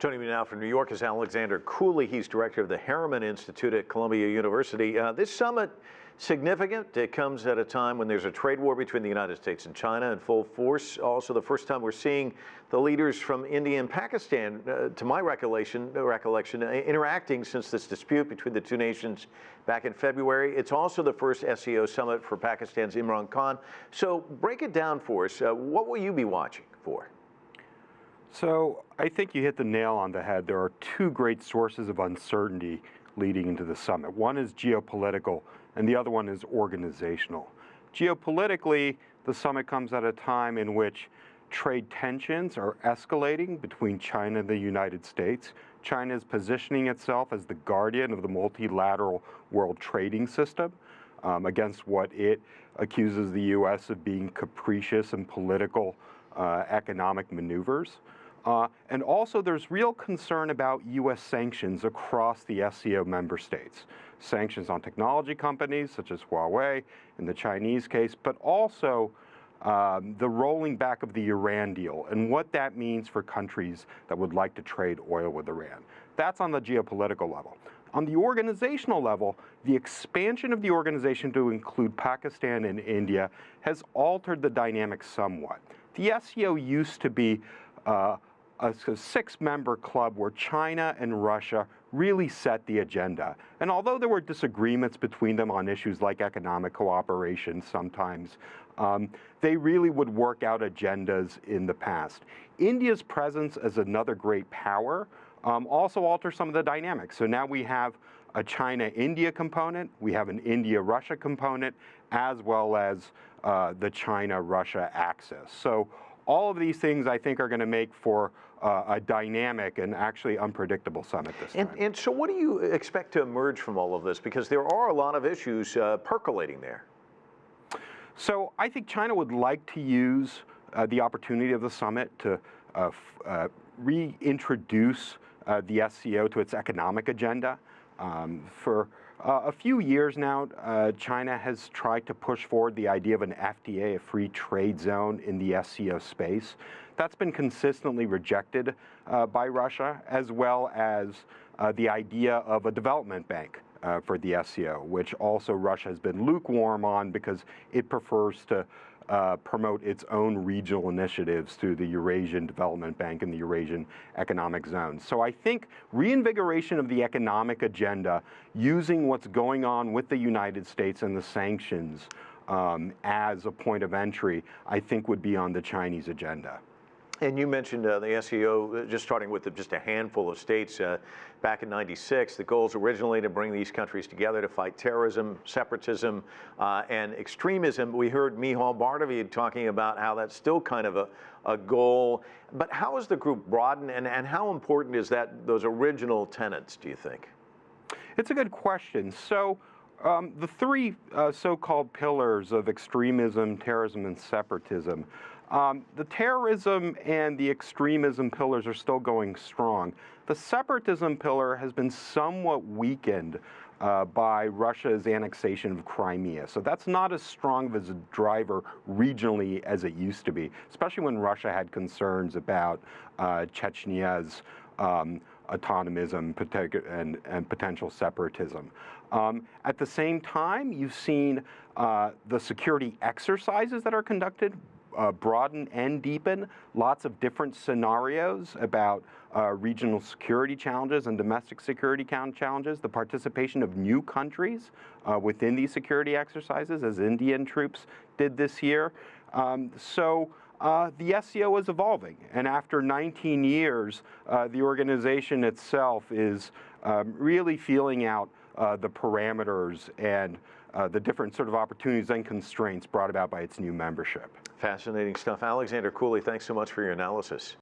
Joining me now from New York is Alexander Cooley. He's director of the Harriman Institute at Columbia University. This summit, significant. It comes at a time when there's a trade war between the United States and China in full force. Also, the first time we're seeing the leaders from India and Pakistan, to my recollection, interacting since this dispute between the two nations back in February. It's also the first SCO summit for Pakistan's Imran Khan. So break it down for us. What will you be watching for? So I think you hit the nail on the head. There are two great sources of uncertainty leading into the summit. One is geopolitical, and the other one is organizational. Geopolitically, the summit comes at a time in which trade tensions are escalating between China and the United States. China is positioning itself as the guardian of the multilateral world trading system against what it accuses the U.S. of being capricious and political economic maneuvers. And also there's real concern about U.S. sanctions across the SCO member states. Sanctions on technology companies such as Huawei in the Chinese case, but also the rolling back of the Iran deal and what that means for countries that would like to trade oil with Iran. That's on the geopolitical level. On the organizational level, the expansion of the organization to include Pakistan and India has altered the dynamics somewhat. The SCO used to be a six-member club where China and Russia really set the agenda. And although there were disagreements between them on issues like economic cooperation sometimes, they really would work out agendas in the past. India's presence as another great power also alters some of the dynamics. So now we have a China-India component, we have an India-Russia component, as well as the China-Russia axis. So all of these things, I think, are going to make for a dynamic and actually unpredictable summit this time. And so what do you expect to emerge from all of this? Because there are a lot of issues percolating there. So I think China would like to use the opportunity of the summit to reintroduce the SCO to its economic agenda. For a few years now, China has tried to push forward the idea of an FTA, a free trade zone in the SCO space. That's been consistently rejected by Russia, as well as the idea of a development bank for the SCO, which also Russia has been lukewarm on because it prefers to promote its own regional initiatives through the Eurasian Development Bank and the Eurasian Economic Zone. So I think reinvigoration of the economic agenda using what's going on with the United States and the sanctions as a point of entry, I think would be on the Chinese agenda. And you mentioned the SCO, just starting with just a handful of states back in '96. The goals originally to bring these countries together to fight terrorism, separatism, and extremism. We heard Mihal Bardavi talking about how that's still kind of a goal. But how is the group broadened, and how important is those original tenets, do you think? It's a good question. So the three so-called pillars of extremism, terrorism, and separatism. The terrorism and the extremism pillars are still going strong. The separatism pillar has been somewhat weakened by Russia's annexation of Crimea. So that's not as strong of a driver regionally as it used to be, especially when Russia had concerns about Chechnya's autonomism and potential separatism. At the same time, you've seen the security exercises that are conducted broaden and deepen, lots of different scenarios about regional security challenges and domestic security challenges, the participation of new countries within these security exercises, as Indian troops did this year. So the SCO is evolving, and after 19 years, the organization itself is really feeling out the parameters and the different sort of opportunities and constraints brought about by its new membership. Fascinating stuff. Alexander Cooley, thanks so much for your analysis.